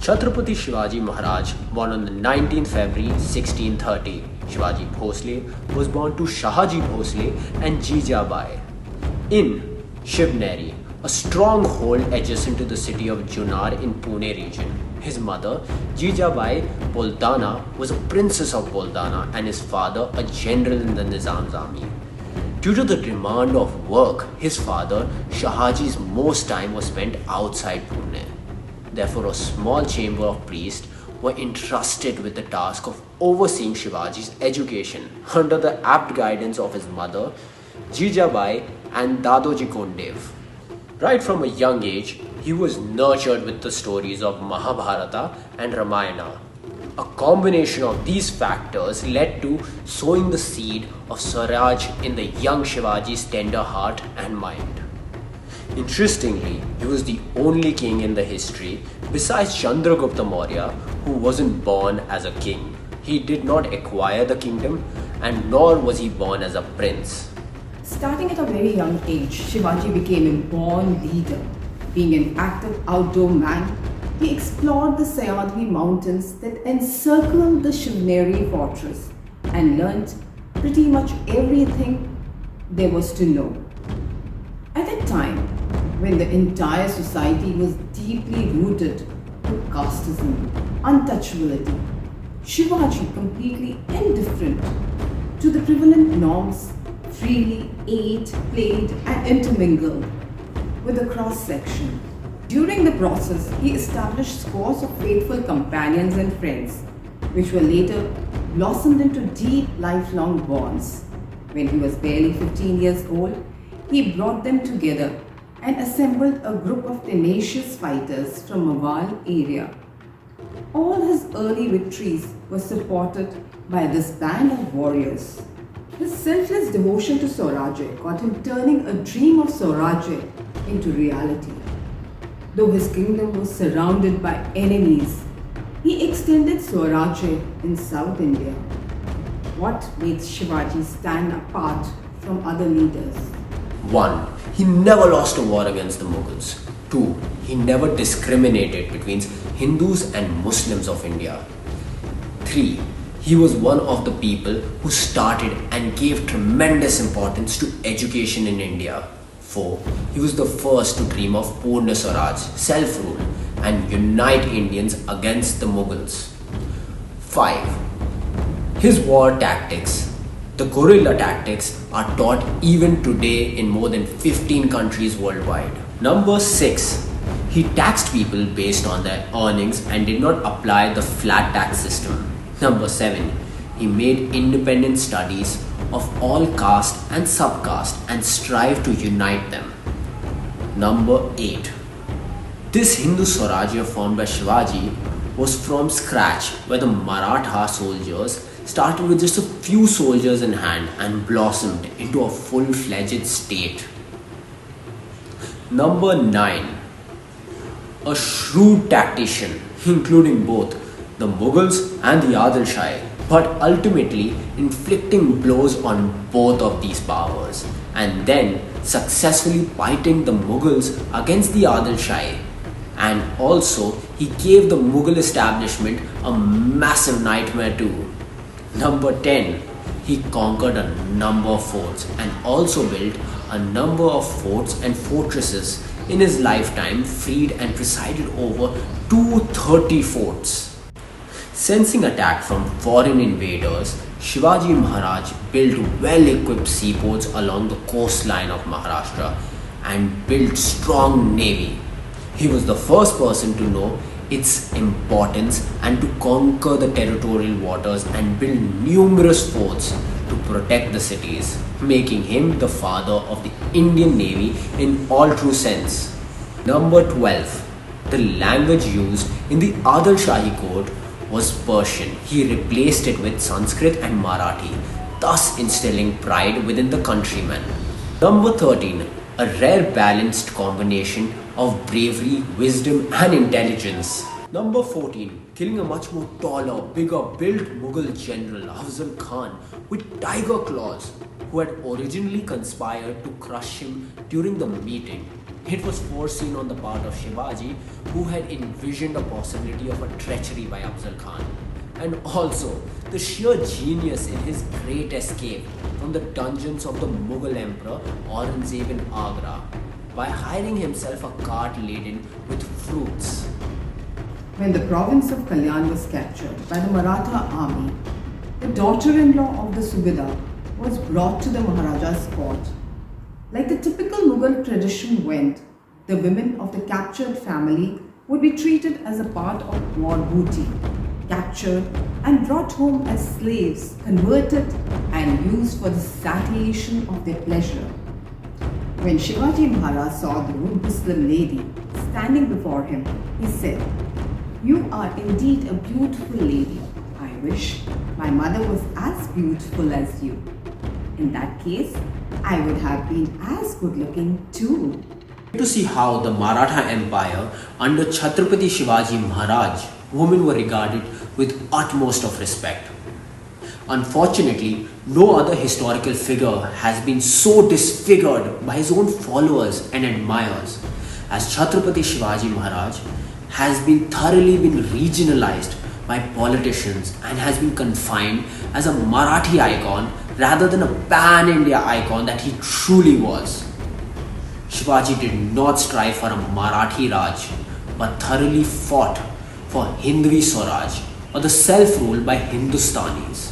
Chhatrapati Shivaji Maharaj, born on the 19th February 1630. Shivaji Bhosle was born to Shahaji Bhosle and Jijabai in Shivneri, a stronghold adjacent to the city of Junar in Pune region. His mother, Jijabai Boldana, was a princess of Boldana and his father a general in the Nizam's army. Due to the demand of work, his father, Shahaji's most time was spent outside Pune. Therefore, a small chamber of priests were entrusted with the task of overseeing Shivaji's education under the apt guidance of his mother, Jijabai and Dadoji Kondev. Right from a young age, he was nurtured with the stories of Mahabharata and Ramayana. A combination of these factors led to sowing the seed of Swaraj in the young Shivaji's tender heart and mind. Interestingly, he was the only king in the history besides Chandragupta Maurya who wasn't born as a king. He did not acquire the kingdom and nor was he born as a prince. Starting at a very young age, Shivaji became a born leader. Being an active outdoor man, he explored the Sahyadri mountains that encircled the Shivneri fortress and learnt pretty much everything there was to know. At that time, when the entire society was deeply rooted to casteism, untouchability, Shivaji, completely indifferent to the prevalent norms, freely ate, played and intermingled with the cross-section. During the process, he established scores of faithful companions and friends, which were later blossomed into deep lifelong bonds. When he was barely 15 years old, he brought them together and assembled a group of tenacious fighters from Mawal area. All his early victories were supported by this band of warriors. His selfless devotion to Swaraj got him turning a dream of Swaraj into reality. Though his kingdom was surrounded by enemies, he extended Swaraj in South India. What made Shivaji stand apart from other leaders? 1. He never lost a war against the Mughals. 2. He never discriminated between Hindus and Muslims of India. 3. He was one of the people who started and gave tremendous importance to education in India. 4. He was the first to dream of Purna Swaraj, self-rule, and unite Indians against the Mughals. 5. His war tactics, the guerrilla tactics, are taught even today in more than 15 countries worldwide. Number 6. He taxed people based on their earnings and did not apply the flat tax system. Number 7. He made independent studies of all caste and subcaste and strived to unite them. Number 8. This Hindu Swarajya formed by Shivaji was from scratch, where the Maratha soldiers started with just a few soldiers in hand and blossomed into a full-fledged state. Number 9. A shrewd tactician, including both the Mughals and the Adil Shah, but ultimately inflicting blows on both of these powers and then successfully fighting the Mughals against the Adil Shah. And also, he gave the Mughal establishment a massive nightmare too. Number 10. He conquered a number of forts and also built a number of forts and fortresses in his lifetime, freed and presided over 230 forts. Sensing attack from foreign invaders, Shivaji Maharaj built well-equipped seaports along the coastline of Maharashtra and built strong navy. He was the first person to know its importance and to conquer the territorial waters and build numerous forts to protect the cities, making him the father of the Indian Navy in all true sense. Number 12. The language used in the Adil Shahi court was Persian. He replaced it with Sanskrit and Marathi, thus instilling pride within the countrymen. Number 13. A rare balanced combination of bravery, wisdom and intelligence. Number 14. Killing a much more taller, bigger built Mughal general Afzal Khan with tiger claws, who had originally conspired to crush him during the meeting. It was foreseen on the part of Shivaji, who had envisioned a possibility of a treachery by Afzal Khan, and also the sheer genius in his great escape from the dungeons of the Mughal Emperor Aurangzeb in Agra by hiring himself a cart laden with fruits. When the province of Kalyan was captured by the Maratha army, the daughter-in-law of the Subedar was brought to the Maharaja's court. Like the typical Mughal tradition went, the women of the captured family would be treated as a part of war booty, captured and brought home as slaves, converted and used for the satiation of their pleasure. When Shivaji Maharaj saw the Muslim lady standing before him, he said, "You are indeed a beautiful lady. I wish my mother was as beautiful as you. In that case, I would have been as good looking too." To see how the Maratha Empire under Chhatrapati Shivaji Maharaj, women were regarded with utmost of respect. Unfortunately, no other historical figure has been so disfigured by his own followers and admirers as Chhatrapati Shivaji Maharaj has been thoroughly regionalized by politicians and has been confined as a Marathi icon rather than a pan-India icon that he truly was. Shivaji did not strive for a Marathi Raj, but thoroughly fought for Hindvi Swaraj or the self-rule by Hindustanis.